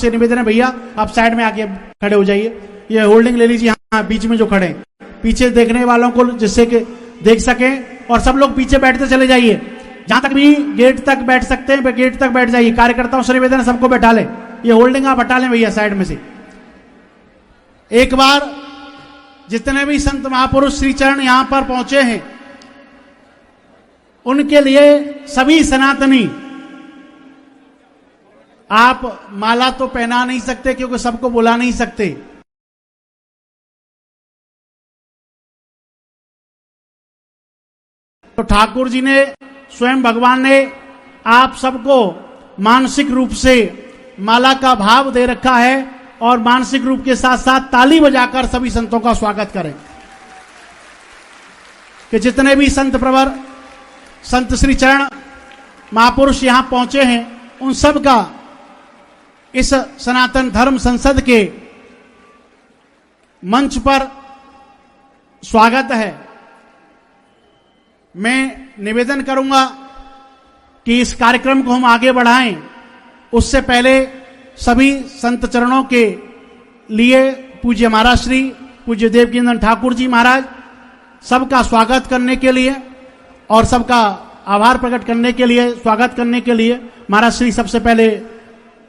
आपसे निवेदन है भैया आप साइड में आके खड़े हो जाइए, ये होल्डिंग ले लीजिए, हाँ बीच में जो खड़े हैं, पीछे देखने वालों को जिससे कि देख सकें, और सब लोग पीछे बैठते चले जाइए, जहां तक भी गेट तक बैठ सकते हैं गेट तक बैठ जाइए। कार्यकर्ताओं से निवेदन है सबको बैठा ले, ये होल्डिंग आप हटा लें भैया साइड में से। एक बार जितने भी संत महापुरुष श्री चरण यहां पर पहुंचे हैं उनके लिए सभी सनातनी, आप माला तो पहना नहीं सकते क्योंकि सबको बुला नहीं सकते, तो ठाकुर जी ने स्वयं भगवान ने आप सबको मानसिक रूप से माला का भाव दे रखा है, और मानसिक रूप के साथ साथ ताली बजाकर सभी संतों का स्वागत करें कि जितने भी संत प्रवर संत श्री चरण महापुरुष यहां पहुंचे हैं उन सब का इस सनातन धर्म संसद के मंच पर स्वागत है। मैं निवेदन करूंगा कि इस कार्यक्रम को हम आगे बढ़ाएं, उससे पहले सभी संत चरणों के लिए पूज्य महाराज श्री पूज्य देवकीनंदन ठाकुर जी महाराज सबका स्वागत करने के लिए और सबका आभार प्रकट करने के लिए, स्वागत करने के लिए महाराज श्री सबसे पहले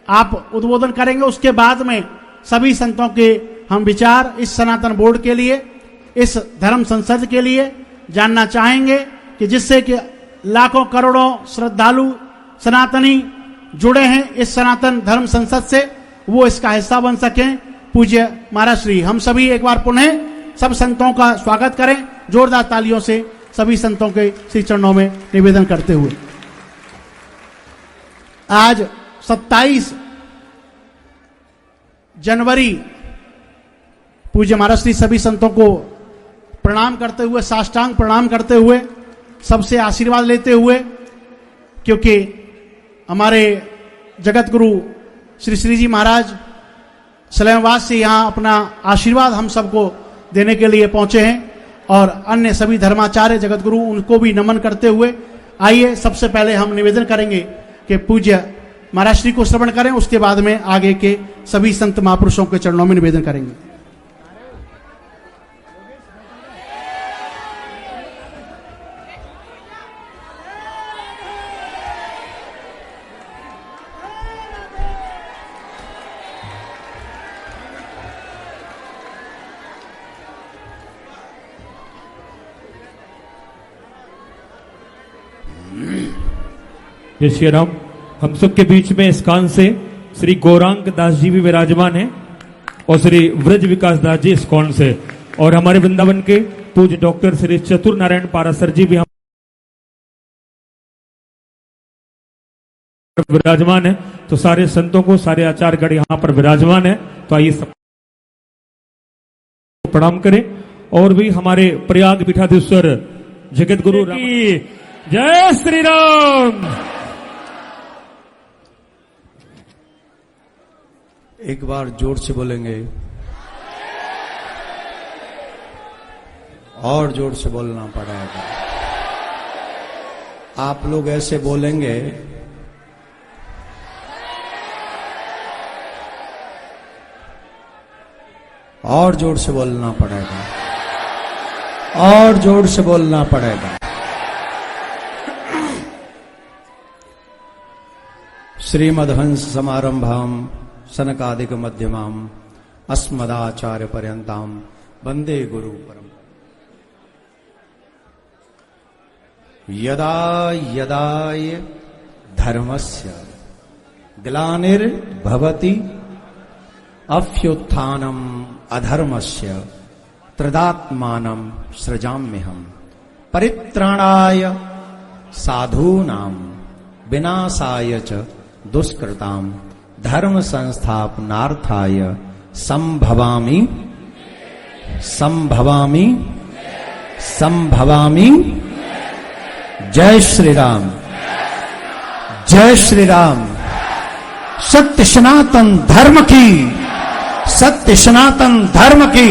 आप उद्बोधन करेंगे, उसके बाद में सभी संतों के हम विचार इस सनातन बोर्ड के लिए, इस धर्म संसद के लिए जानना चाहेंगे कि जिससे कि लाखों करोड़ों श्रद्धालु सनातनी जुड़े हैं इस सनातन धर्म संसद से, वो इसका हिस्सा बन सकें। पूज्य महाराज श्री हम सभी एक बार पुनः सब संतों का स्वागत करें जोरदार तालियों से, सभी संतों के श्री चरणों में निवेदन करते हुए। आज 27 जनवरी पूज्य महाराज श्री सभी संतों को प्रणाम करते हुए, साष्टांग प्रणाम करते हुए, सबसे आशीर्वाद लेते हुए, क्योंकि हमारे जगत गुरु श्री श्री जी महाराज सलैमवास से यहां अपना आशीर्वाद हम सबको देने के लिए पहुंचे हैं, और अन्य सभी धर्माचार्य जगत गुरु उनको भी नमन करते हुए आइए सबसे पहले हम निवेदन करेंगे कि पूज्य महाराज श्री को श्रवण करें, उसके बाद में आगे के सभी संत महापुरुषों के चरणों में निवेदन करेंगे। जय श्री राम। हम सबके बीच में इस कान से श्री गौरांग दास जी भी विराजमान हैं और श्री व्रज विकास दास जी इस कौन से, और हमारे वृंदावन के पूज्य डॉक्टर श्री चतुर नारायण पारासर जी भी हम विराजमान है। तो सारे संतों को, सारे आचार्यगण यहाँ पर विराजमान है, तो आइए सब प्रणाम करें। और भी हमारे प्रयाग पीठाधीश्वर जगत गुरु जय श्री राम। एक बार जोर से बोलेंगे, और जोर से बोलना पड़ेगा। आप लोग ऐसे बोलेंगे और जोर से बोलना पड़ेगा, और जोर से बोलना पड़ेगा। श्रीमद्हंस समारंभाम सनकादिक मध्यमाम अस्मदाचार्य पर्यंताम वंदे गुरु परम। यदा यदा धर्मस्य ग्लानिर्भवति अभ्युत्थानम अधर्मस्य तदात्मानं सृजाम्यहम् परित्राणाय साधूनां विनाशाय च दुष्कृतां धर्म संस्थापनार्थाय संभवामि संभवामि संभवामि। जय श्री राम, जय श्री राम। सत्य सनातन धर्म की, सत्य सनातन धर्म की।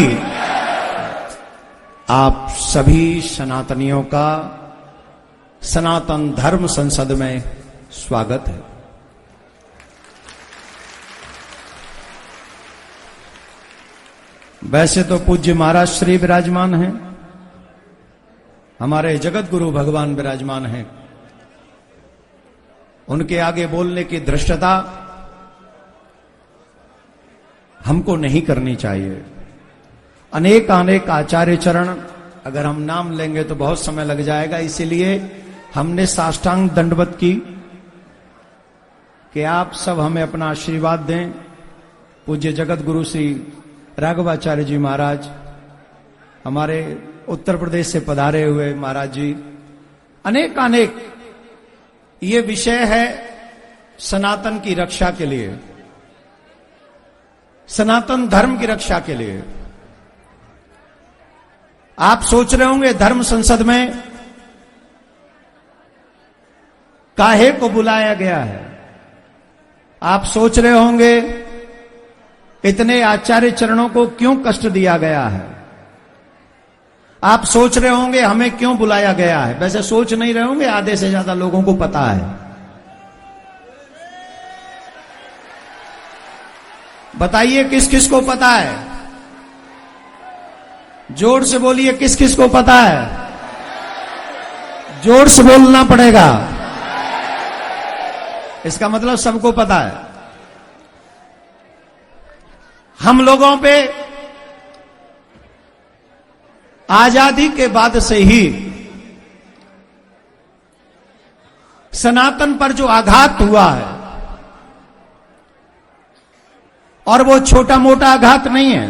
आप सभी सनातनियों का सनातन धर्म संसद में स्वागत है। वैसे तो पूज्य महाराज श्री विराजमान हैं, हमारे जगत गुरु भगवान विराजमान हैं। उनके आगे बोलने की धृष्टता हमको नहीं करनी चाहिए। अनेक अनेक आचार्य चरण अगर हम नाम लेंगे तो बहुत समय लग जाएगा, इसीलिए हमने साष्टांग दंडवत की कि आप सब हमें अपना आशीर्वाद दें। पूज्य जगत गुरु श्री राघवाचार्य जी महाराज, हमारे उत्तर प्रदेश से पधारे हुए महाराज जी, अनेक अनेक, ये विषय है सनातन की रक्षा के लिए, सनातन धर्म की रक्षा के लिए। आप सोच रहे होंगे धर्म संसद में काहे को बुलाया गया है। आप सोच रहे होंगे इतने आचार्य चरणों को क्यों कष्ट दिया गया है। आप सोच रहे होंगे हमें क्यों बुलाया गया है। वैसे सोच नहीं रहे होंगे, आधे से ज्यादा लोगों को पता है। बताइए किस किस को पता है, जोर से बोलिए किस किस को पता है। जोर से बोलना पड़ेगा, इसका मतलब सबको पता है। हम लोगों पे आजादी के बाद से ही सनातन पर जो आघात हुआ है, और वो छोटा मोटा आघात नहीं है।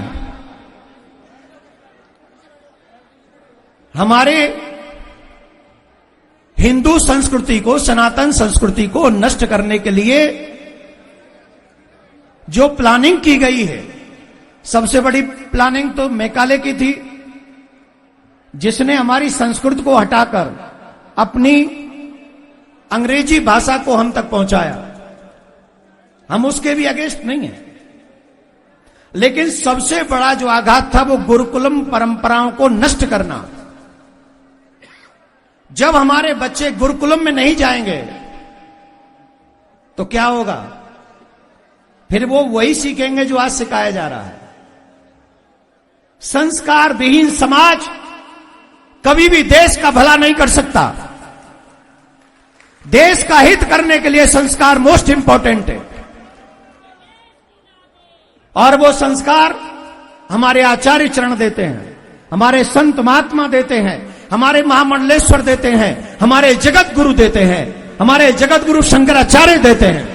हमारे हिंदू संस्कृति को, सनातन संस्कृति को नष्ट करने के लिए जो प्लानिंग की गई है, सबसे बड़ी प्लानिंग तो मैकाले की थी, जिसने हमारी संस्कृति को हटाकर अपनी अंग्रेजी भाषा को हम तक पहुंचाया। हम उसके भी अगेंस्ट नहीं हैं, लेकिन सबसे बड़ा जो आघात था वो गुरुकुलम परंपराओं को नष्ट करना। जब हमारे बच्चे गुरुकुलम में नहीं जाएंगे तो क्या होगा? फिर वो वही सीखेंगे जो आज सिखाया जा रहा है। संस्कार विहीन समाज कभी भी देश का भला नहीं कर सकता। देश का हित करने के लिए संस्कार मोस्ट इंपॉर्टेंट है, और वो संस्कार हमारे आचार्य चरण देते हैं, हमारे संत महात्मा देते हैं, हमारे महामंडलेश्वर देते हैं, हमारे जगत गुरु देते हैं, हमारे जगत गुरु शंकराचार्य देते हैं।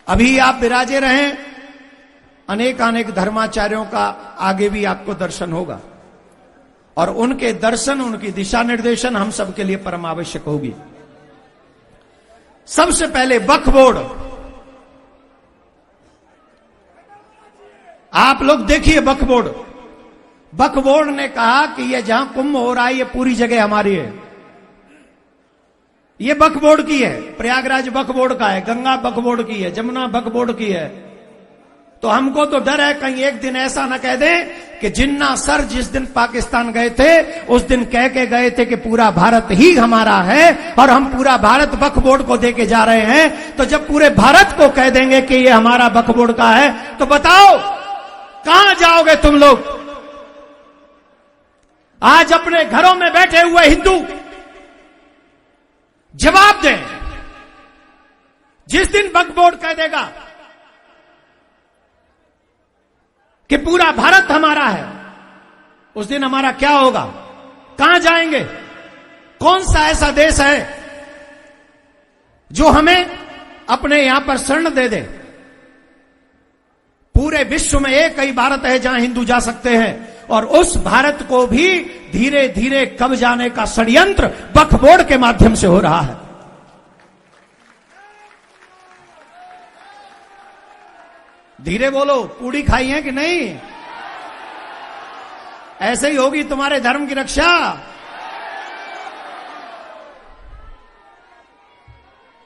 अभी आप विराजे रहें, अनेक अनेक धर्माचार्यों का आगे भी आपको दर्शन होगा, और उनके दर्शन, उनकी दिशा निर्देशन हम सबके लिए परम आवश्यक होगी। सबसे पहले वक्फ बोर्ड, आप लोग देखिए वक्फ बोर्ड। वक्फ बोर्ड ने कहा कि ये जहां कुंभ हो रहा है ये पूरी जगह हमारी है। ये वक्फ बोर्ड की है, प्रयागराज वक्फ बोर्ड का है, गंगा वक्फ बोर्ड की है, जमुना वक्फ बोर्ड की है। तो हमको तो डर है कहीं एक दिन ऐसा न कह दें कि जिन्ना सर जिस दिन पाकिस्तान गए थे उस दिन कह के गए थे कि पूरा भारत ही हमारा है, और हम पूरा भारत वक्फ बोर्ड को देके जा रहे हैं। तो जब पूरे भारत को कह देंगे कि ये हमारा वक्फ बोर्ड का है, तो बताओ कहां जाओगे तुम लोग? आज अपने घरों में बैठे हुए हिंदू जवाब दें। जिस दिन वक्फ बोर्ड कह देगा कि पूरा भारत हमारा है, उस दिन हमारा क्या होगा? कहां जाएंगे? कौन सा ऐसा देश है जो हमें अपने यहां पर शरण दे दे? पूरे विश्व में एक ही भारत है जहां हिंदू जा सकते हैं, और उस भारत को भी धीरे धीरे कब जाने का षड्यंत्र वक्फ बोर्ड के माध्यम से हो रहा है। धीरे बोलो, पूड़ी खाई है कि नहीं? ऐसे ही होगी तुम्हारे धर्म की रक्षा।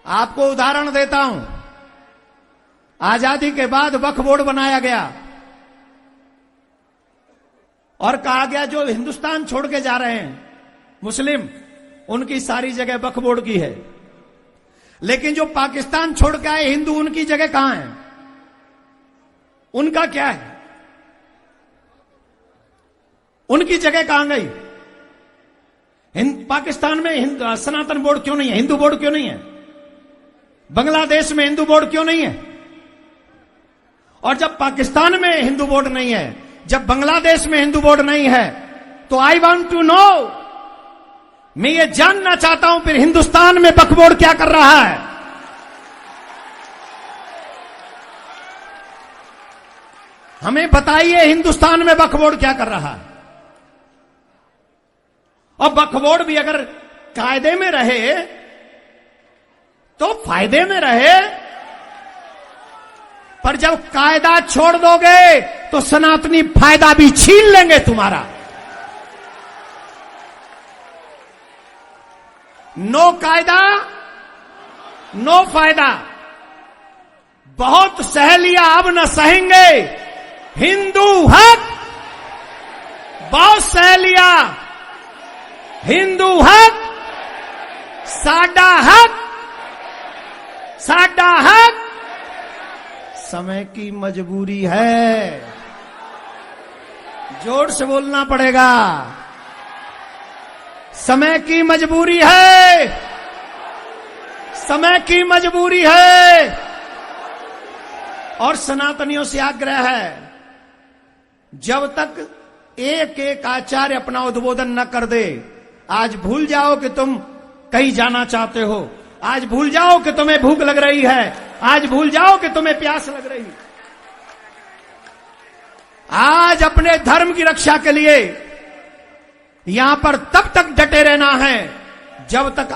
आपको उदाहरण देता हूं। आजादी के बाद वक्फ बोर्ड बनाया गया और कहा गया जो हिंदुस्तान छोड़ के जा रहे हैं मुस्लिम, उनकी सारी जगह वक्फ बोर्ड की है। लेकिन जो पाकिस्तान छोड़ के आए हिंदू, उनकी जगह कहां है? उनका क्या है? उनकी जगह कहां गई? पाकिस्तान में सनातन बोर्ड क्यों नहीं है? हिंदू बोर्ड क्यों नहीं है? बांग्लादेश में हिंदू बोर्ड क्यों नहीं है? और जब पाकिस्तान में हिंदू बोर्ड नहीं है, जब बांग्लादेश में हिंदू बोर्ड नहीं है, तो आई वांट टू नो, मैं ये जानना चाहता हूं फिर हिंदुस्तान में वक्फ बोर्ड क्या कर रहा है? हमें बताइए हिंदुस्तान में वक्फ बोर्ड क्या कर रहा है? और वक्फ बोर्ड भी अगर कायदे में रहे तो फायदे में रहे, पर जब कायदा छोड़ दोगे तो सनातनी फायदा भी छीन लेंगे तुम्हारा। नो कायदा नो फायदा। बहुत सह लिया, अब न सहेंगे। हिंदू हक बहुत सह लिया। हिंदू हक साडा हक, साडा हक। समय की मजबूरी है, जोर से बोलना पड़ेगा। समय की मजबूरी है, समय की मजबूरी है। और सनातनियों से आग्रह है, जब तक एक एक आचार्य अपना उद्बोधन न कर दे, आज भूल जाओ कि तुम कहीं जाना चाहते हो, आज भूल जाओ कि तुम्हें भूख लग रही है, आज भूल जाओ कि तुम्हें प्यास लग रही है। आज अपने धर्म की रक्षा के लिए यहां पर तब तक डटे रहना है जब तक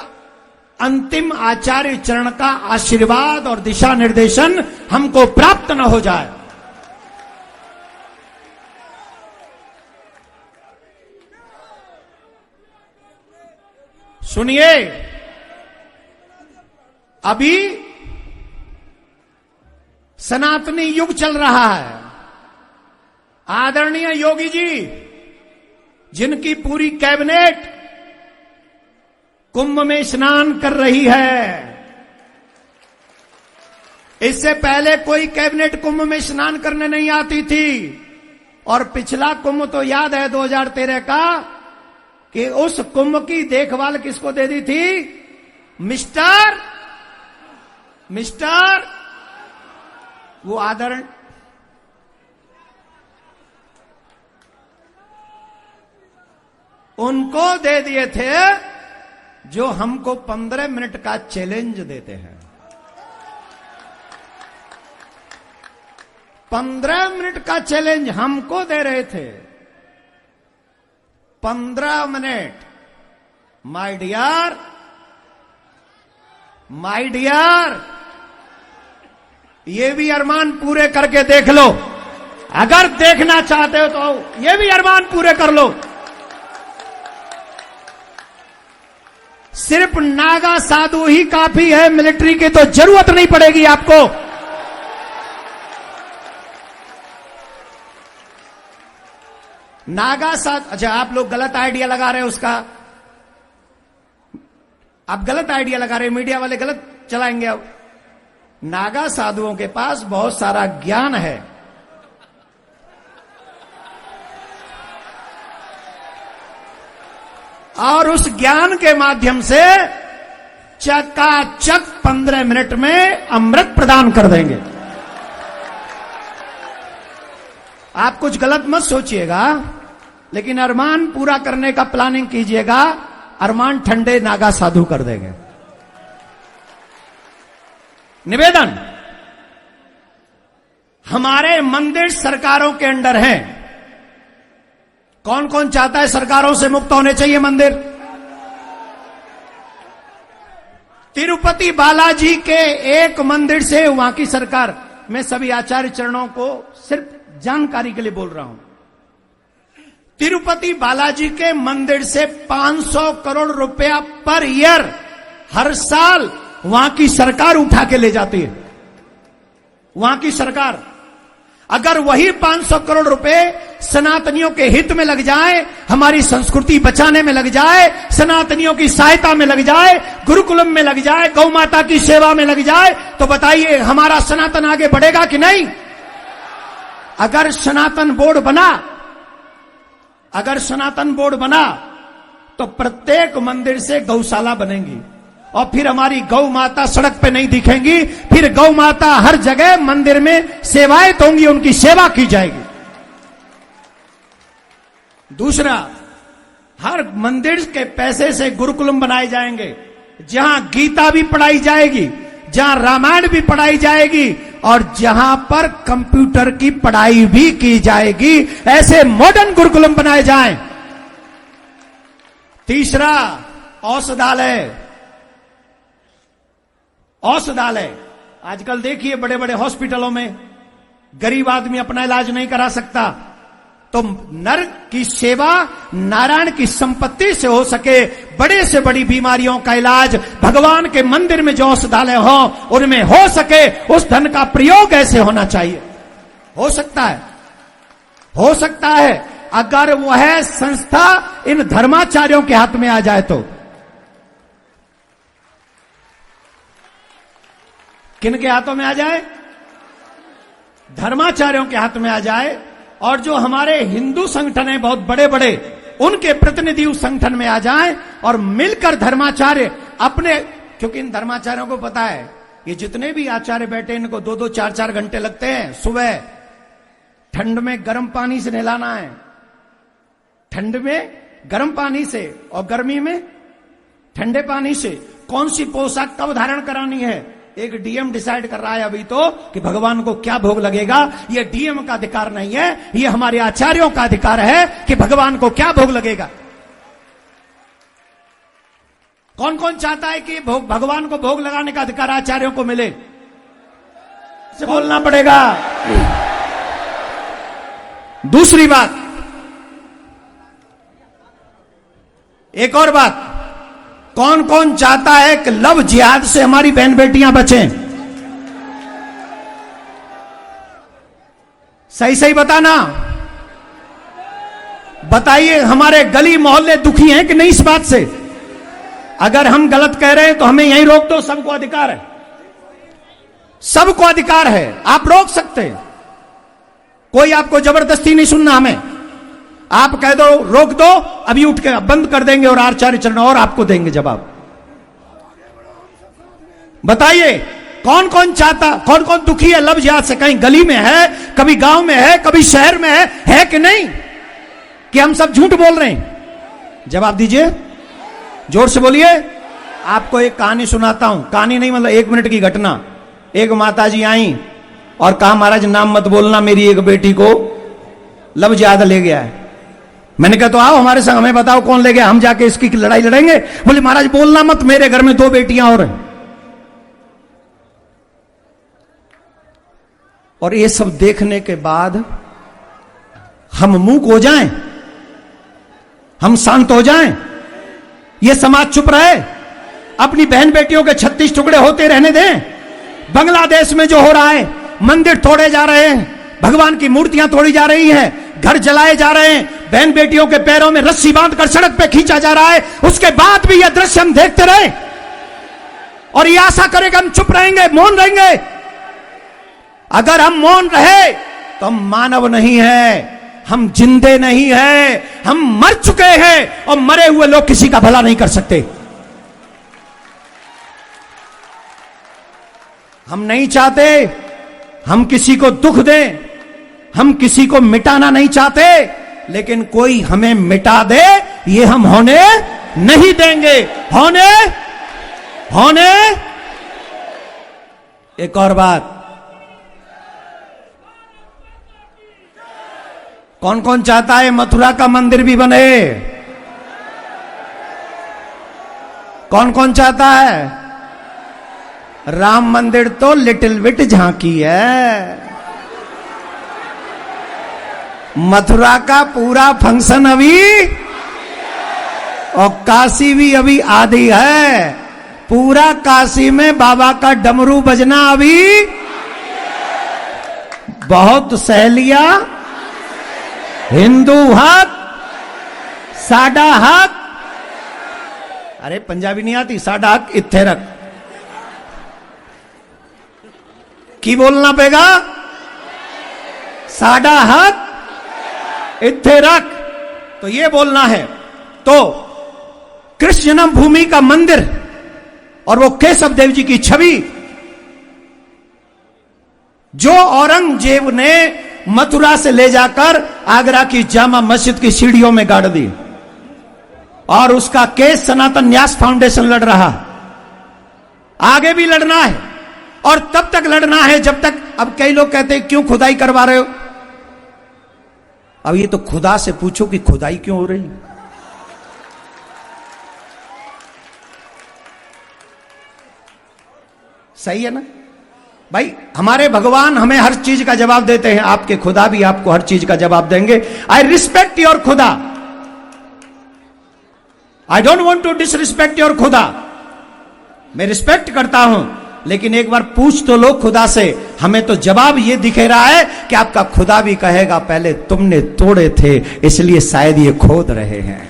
अंतिम आचार्य चरण का आशीर्वाद और दिशा निर्देशन हमको प्राप्त न हो जाए। सुनिए, अभी सनातनी युग चल रहा है। आदरणीय योगी जी, जिनकी पूरी कैबिनेट कुंभ में स्नान कर रही है, इससे पहले कोई कैबिनेट कुंभ में स्नान करने नहीं आती थी। और पिछला कुंभ तो याद है 2013 का, कि उस कुंभ की देखभाल किसको दे दी थी? मिस्टर वो आदरण उनको दे दिए थे जो हमको 15 मिनट का चैलेंज देते हैं। 15 मिनट का चैलेंज हमको दे रहे थे। 15 मिनट। माय डियर, ये भी अरमान पूरे करके देख लो। अगर देखना चाहते हो तो ये भी अरमान पूरे कर लो। सिर्फ नागा साधु ही काफी है, मिलिट्री की तो जरूरत नहीं पड़ेगी आपको। नागा साधु, अच्छा आप लोग गलत आइडिया लगा रहे हैं उसका, आप गलत आइडिया लगा रहे हैं, मीडिया वाले गलत चलाएंगे। अब नागा साधुओं के पास बहुत सारा ज्ञान है। और उस ज्ञान के माध्यम से चकाचक 15 मिनट में अमृत प्रदान कर देंगे। आप कुछ गलत मत सोचिएगा, लेकिन अरमान पूरा करने का प्लानिंग कीजिएगा। अरमान ठंडे नागा साधु कर देंगे। निवेदन, हमारे मंदिर सरकारों के अंडर हैं। कौन कौन चाहता है सरकारों से मुक्त होने चाहिए मंदिर? तिरुपति बालाजी के एक मंदिर से वहां की सरकार, मैं सभी आचार्य चरणों को सिर्फ जानकारी के लिए बोल रहा हूं, तिरुपति बालाजी के मंदिर से 500 करोड़ रुपया पर ईयर हर साल वहां की सरकार उठा के ले जाती है। वहां की सरकार, अगर वही 500 करोड़ रुपए सनातनियों के हित में लग जाए, हमारी संस्कृति बचाने में लग जाए, सनातनियों की सहायता में लग जाए, गुरुकुलम में लग जाए, गौ माता की सेवा में लग जाए, तो बताइए हमारा सनातन आगे बढ़ेगा कि नहीं? अगर सनातन बोर्ड बना तो प्रत्येक मंदिर से गौशाला बनेंगी और फिर हमारी गौ माता सड़क पे नहीं दिखेंगी, फिर गौ माता हर जगह मंदिर में सेवाएं होंगी, उनकी सेवा की जाएगी। दूसरा, हर मंदिर के पैसे से गुरुकुलम बनाए जाएंगे, जहां गीता भी पढ़ाई जाएगी, जहां रामायण भी पढ़ाई जाएगी और जहां पर कंप्यूटर की पढ़ाई भी की जाएगी। ऐसे मॉडर्न गुरुकुलम बनाए जाएं। तीसरा, औषधालय। आजकल देखिए बड़े बड़े हॉस्पिटलों में गरीब आदमी अपना इलाज नहीं करा सकता, तो नर की सेवा नारायण की संपत्ति से हो सके, बड़े से बड़ी बीमारियों का इलाज भगवान के मंदिर में जो औषधालय हो उनमें हो सके, उस धन का प्रयोग ऐसे होना चाहिए। हो सकता है अगर वह संस्था इन धर्माचार्यों के हाथ में आ जाए तो। किन के हाथों में आ जाए? धर्माचार्यों के हाथ में आ जाए। और जो हमारे हिंदू संगठन है बहुत बड़े बड़े, उनके प्रतिनिधि उस संगठन में आ जाएं और मिलकर धर्माचार्य अपने, क्योंकि इन धर्माचार्यों को पता है ये जितने भी आचार्य बैठे इनको 2-2 4-4 घंटे लगते हैं। सुबह ठंड में गर्म पानी से नहलाना है, ठंड में गर्म पानी से, और गर्मी में ठंडे पानी से। कौन सी पोशाक कब धारण करानी है, एक डीएम डिसाइड कर रहा है अभी तो कि भगवान को क्या भोग लगेगा। ये डीएम का अधिकार नहीं है, ये हमारे आचार्यों का अधिकार है कि भगवान को क्या भोग लगेगा। कौन कौन चाहता है कि भगवान को भोग लगाने का अधिकार आचार्यों को मिले? से बोलना पड़ेगा। दूसरी बात, एक और बात, कौन कौन चाहता है कि लव जिहाद से हमारी बहन बेटियां बचें? सही सही बताना, बताइए। हमारे गली मोहल्ले दुखी हैं कि नहीं इस बात से? अगर हम गलत कह रहे हैं तो हमें यहीं रोक दो, सबको अधिकार है, सबको अधिकार है, आप रोक सकते हैं। कोई आपको जबरदस्ती नहीं सुनना हमें। आप कह दो रोक दो, अभी उठ के बंद कर देंगे और आचार्य चरण और आपको देंगे जवाब। बताइए कौन कौन चाहता, कौन कौन दुखी है लव जिहाद से? कहीं गली में है, कभी गांव में है, कभी शहर में है कि नहीं? कि हम सब झूठ बोल रहे हैं? जवाब दीजिए, जोर से बोलिए। आपको एक कहानी सुनाता हूं, कहानी नहीं मतलब 1 मिनट की घटना। एक माताजी आई और कहा महाराज नाम मत बोलना, मेरी एक बेटी को लव जिहाद ले गया है। मैंने कहा तो आओ हमारे संग, हमें बताओ कौन ले गया, हम जाके इसकी लड़ाई लड़ेंगे। बोले महाराज बोलना मत, मेरे घर में 2 बेटियां और हैं। और ये सब देखने के बाद हम मूक हो जाएं, हम शांत हो जाएं, ये समाज चुप रहे? अपनी बहन बेटियों के 36 टुकड़े होते रहने दें? बांग्लादेश में जो हो रहा है, मंदिर तोड़े जा रहे हैं, भगवान की मूर्तियां तोड़ी जा रही हैं, घर जलाए जा रहे हैं, बहन बेटियों के पैरों में रस्सी बांधकर सड़क पे खींचा जा रहा है, उसके बाद भी यह दृश्य हम देखते रहे और ये आशा करें हम चुप रहेंगे, मौन रहेंगे? अगर हम मौन रहे तो हम मानव नहीं है, हम जिंदे नहीं है, हम मर चुके हैं और मरे हुए लोग किसी का भला नहीं कर सकते। हम नहीं चाहते हम किसी को दुख दें, हम किसी को मिटाना नहीं चाहते, लेकिन कोई हमें मिटा दे ये हम होने नहीं देंगे। होने एक और बात, कौन कौन चाहता है मथुरा का मंदिर भी बने? कौन कौन चाहता है? राम मंदिर तो लिटिल बिट झांकी है, मथुरा का पूरा फंक्शन अभी, और काशी भी अभी आधी है। पूरा काशी में बाबा का डमरू बजना अभी, बहुत सहेलियां, हिंदू हक, साडा हक, अरे पंजाबी नहीं आती, साडा हक इत्थे रख की बोलना पेगा, साडा हक इत्थे रख। तो ये बोलना है। तो कृष्ण जन्मभूमि का मंदिर और वो केशव देव जी की छवि जो औरंगजेब ने मथुरा से ले जाकर आगरा की जामा मस्जिद की सीढ़ियों में गाड़ दी, और उसका केस सनातन न्यास फाउंडेशन लड़ रहा। आगे भी लड़ना है, और तब तक लड़ना है जब तक। अब कई लोग कहते हैं क्यों खुदाई करवा रहे हो? अब ये तो खुदा से पूछो कि खुदाई क्यों हो रही। सही है ना भाई? हमारे भगवान हमें हर चीज का जवाब देते हैं, आपके खुदा भी आपको हर चीज का जवाब देंगे। आई रिस्पेक्ट योर खुदा, I don't want to disrespect your खुदा। मैं रिस्पेक्ट करता हूं, लेकिन एक बार पूछ तो लो खुदा से। हमें तो जवाब ये दिखे रहा है कि आपका खुदा भी कहेगा पहले तुमने तोड़े थे, इसलिए शायद ये खोद रहे हैं।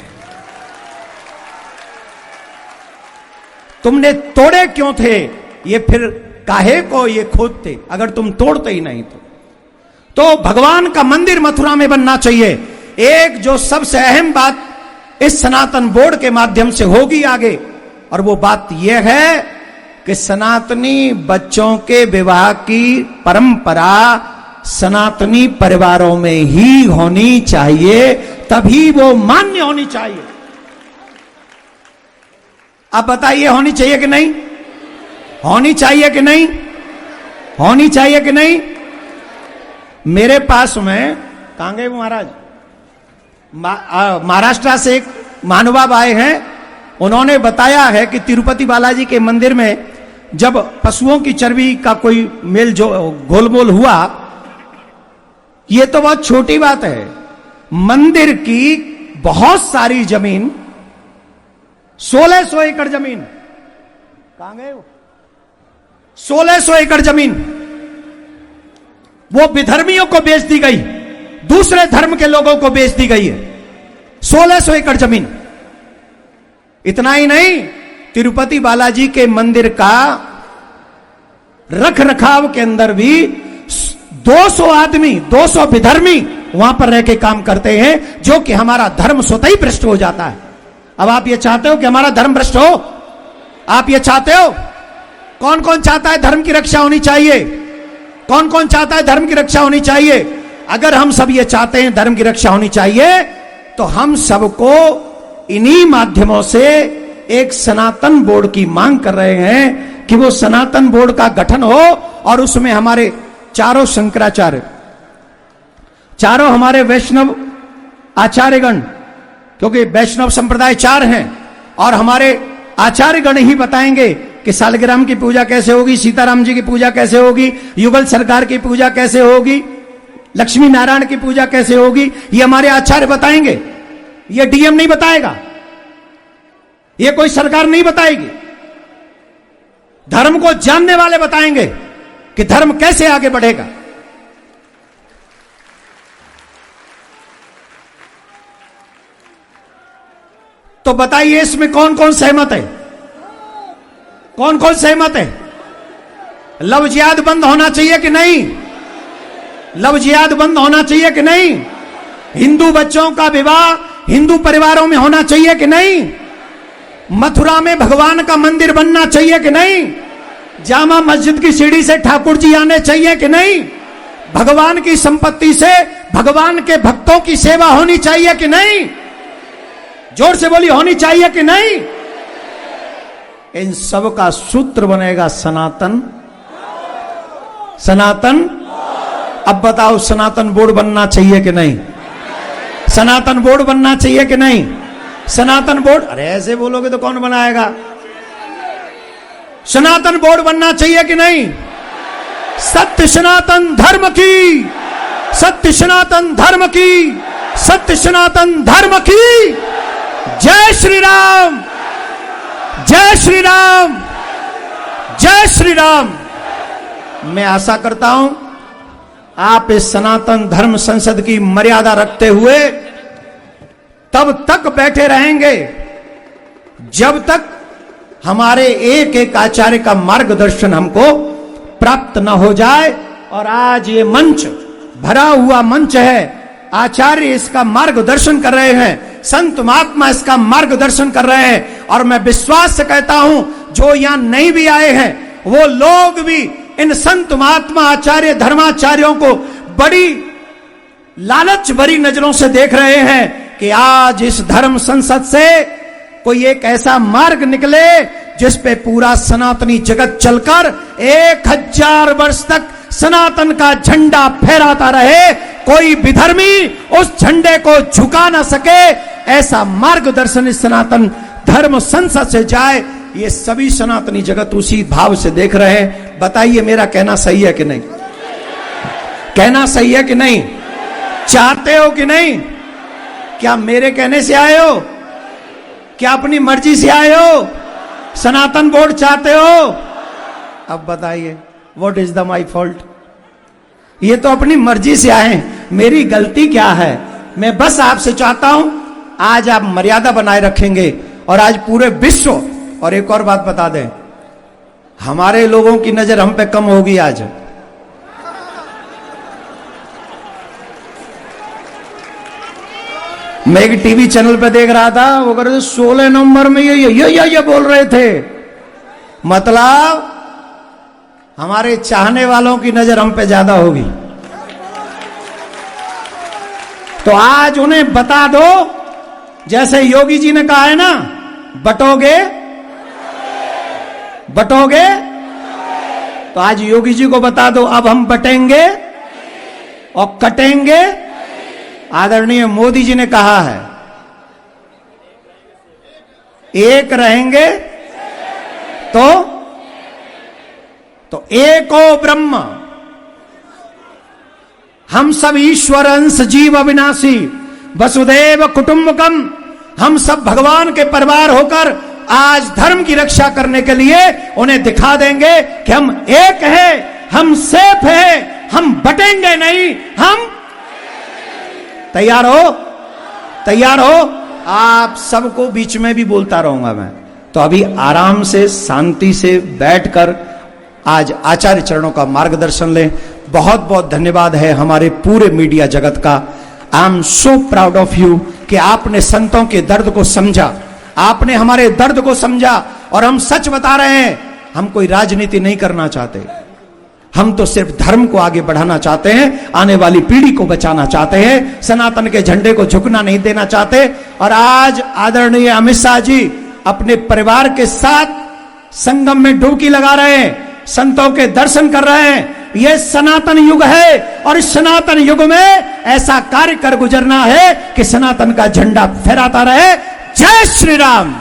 तुमने तोड़े क्यों थे? ये फिर काहे को ये खोदते अगर तुम तोड़ते ही नहीं तो भगवान का मंदिर मथुरा में बनना चाहिए। एक जो सबसे अहम बात इस सनातन बोर्ड के माध्यम से होगी आगे, और वो बात यह है कि सनातनी बच्चों के विवाह की परंपरा सनातनी परिवारों में ही होनी चाहिए, तभी वो मान्य होनी चाहिए। आप बताइए, होनी चाहिए कि नहीं? होनी चाहिए कि नहीं? होनी चाहिए कि नहीं? मेरे पास में कहां गए महाराज? महाराष्ट्र से एक महानुभाव आए हैं। उन्होंने बताया है कि तिरुपति बालाजी के मंदिर में जब पशुओं की चर्बी का कोई मेल जो गोलमोल हुआ, ये तो बहुत छोटी बात है। मंदिर की बहुत सारी जमीन, 1600 एकड़ जमीन, कहां गए वो? 1600 एकड़ जमीन वो विधर्मियों को बेच दी गई, दूसरे धर्म के लोगों को बेच दी गई है। 1600 एकड़ जमीन। इतना ही नहीं, तिरुपति बालाजी के मंदिर का रख रखाव के अंदर भी 200 आदमी, 200 विधर्मी वहां पर रह के काम करते हैं, जो कि हमारा धर्म स्वतः ही भ्रष्ट हो जाता है। अब आप ये चाहते हो कि हमारा धर्म भ्रष्ट हो? आप ये चाहते हो? कौन कौन चाहता है धर्म की रक्षा होनी चाहिए? कौन कौन चाहता है धर्म की रक्षा होनी चाहिए? अगर हम सब ये चाहते हैं धर्म की रक्षा होनी चाहिए, तो हम सबको इन्हीं माध्यमों से एक सनातन बोर्ड की मांग कर रहे हैं कि वो सनातन बोर्ड का गठन हो, और उसमें हमारे चारों शंकराचार्य, चारों हमारे वैष्णव आचार्यगण, क्योंकि वैष्णव संप्रदाय 4 हैं, और हमारे आचार्यगण ही बताएंगे कि सालग्राम की पूजा कैसे होगी, सीताराम जी की पूजा कैसे होगी, युगल सरकार की पूजा कैसे होगी, लक्ष्मी नारायण की पूजा कैसे होगी। ये हमारे आचार्य बताएंगे, ये डीएम नहीं बताएगा, ये कोई सरकार नहीं बताएगी। धर्म को जानने वाले बताएंगे कि धर्म कैसे आगे बढ़ेगा। तो बताइए, इसमें कौन कौन सहमत है? कौन कौन सहमत है? लव जिहाद बंद होना चाहिए कि नहीं? लव जिहाद बंद होना चाहिए कि नहीं? हिंदू बच्चों का विवाह हिंदू परिवारों में होना चाहिए कि नहीं? मथुरा में भगवान का मंदिर बनना चाहिए कि नहीं? जामा मस्जिद की सीढ़ी से ठाकुर जी आने चाहिए कि नहीं? भगवान की संपत्ति से भगवान के भक्तों की सेवा होनी चाहिए कि नहीं? जोर से बोली, होनी चाहिए कि नहीं? इन सब का सूत्र बनेगा सनातन। सनातन। अब बताओ, सनातन बोर्ड बनना चाहिए कि नहीं? सनातन बोर्ड बनना चाहिए कि नहीं? सनातन बोर्ड, अरे ऐसे बोलोगे तो कौन बनाएगा? सनातन बोर्ड बनना चाहिए कि नहीं? सत्य सनातन धर्म की, सत्य सनातन धर्म की, सत्य सनातन धर्म की। जय श्री राम, जय श्री राम, जय श्री राम। मैं आशा करता हूं आप इस सनातन धर्म संसद की मर्यादा रखते हुए तब तक बैठे रहेंगे जब तक हमारे एक एक आचार्य का मार्गदर्शन हमको प्राप्त न हो जाए। और आज ये मंच भरा हुआ मंच है। आचार्य इसका मार्गदर्शन कर रहे हैं, संत महात्मा इसका मार्गदर्शन कर रहे हैं। और मैं विश्वास से कहता हूं, जो यहां नहीं भी आए हैं वो लोग भी इन संत महात्मा आचार्य धर्माचार्यों को बड़ी लालच भरी नजरों से देख रहे हैं कि आज इस धर्म संसद से कोई एक ऐसा मार्ग निकले जिस पे पूरा सनातनी जगत चलकर 1000 वर्ष तक सनातन का झंडा फहराता रहे, कोई विधर्मी उस झंडे को झुका ना सके। ऐसा मार्गदर्शन इस सनातन धर्म संसद से जाए, ये सभी सनातनी जगत उसी भाव से देख रहे हैं। बताइए मेरा कहना सही है कि नहीं? कहना सही है कि नहीं? चाहते हो कि नहीं? क्या मेरे कहने से आए हो? क्या अपनी मर्जी से आए हो? सनातन बोर्ड चाहते हो? अब बताइए, what is the my fault? ये तो अपनी मर्जी से आए, मेरी गलती क्या है? मैं बस आपसे चाहता हूं आज आप मर्यादा बनाए रखेंगे और आज पूरे विश्व, और एक और बात बता दें, हमारे लोगों की नजर हम पे कम होगी आज। मैं एक टीवी चैनल पे देख रहा था, वो कर 16 नवंबर में ये बोल रहे थे, मतलब हमारे चाहने वालों की नजर हम पे ज्यादा होगी। तो आज उन्हें बता दो, जैसे योगी जी ने कहा है ना, बटोगे बटोगे, तो आज योगी जी को बता दो, अब हम बटेंगे और कटेंगे। आदरणीय मोदी जी ने कहा है, एक रहेंगे तो एको ब्रह्म, हम सब ईश्वर अंश जीव अविनाशी वसुदेव कुटुंबकम, हम सब भगवान के परिवार होकर आज धर्म की रक्षा करने के लिए उन्हें दिखा देंगे कि हम एक हैं, हम सेफ हैं, हम बटेंगे नहीं, हम तैयार हो? तैयार हो? आप सबको बीच में भी बोलता रहूंगा मैं, तो अभी आराम से शांति से बैठकर आज आचार्य चरणों का मार्गदर्शन लें। बहुत बहुत धन्यवाद है हमारे पूरे मीडिया जगत का। I am so proud of you कि आपने संतों के दर्द को समझा, आपने हमारे दर्द को समझा। और हम सच बता रहे हैं, हम कोई राजनीति नहीं करना चाहते, हम तो सिर्फ धर्म को आगे बढ़ाना चाहते हैं, आने वाली पीढ़ी को बचाना चाहते हैं, सनातन के झंडे को झुकना नहीं देना चाहते। और आज आदरणीय अमित शाह जी अपने परिवार के साथ संगम में डुबकी लगा रहे हैं, संतों के दर्शन कर रहे हैं। यह सनातन युग है और इस सनातन युग में ऐसा कार्य कर गुजरना है कि सनातन का झंडा फहराता रहे। जय श्री राम।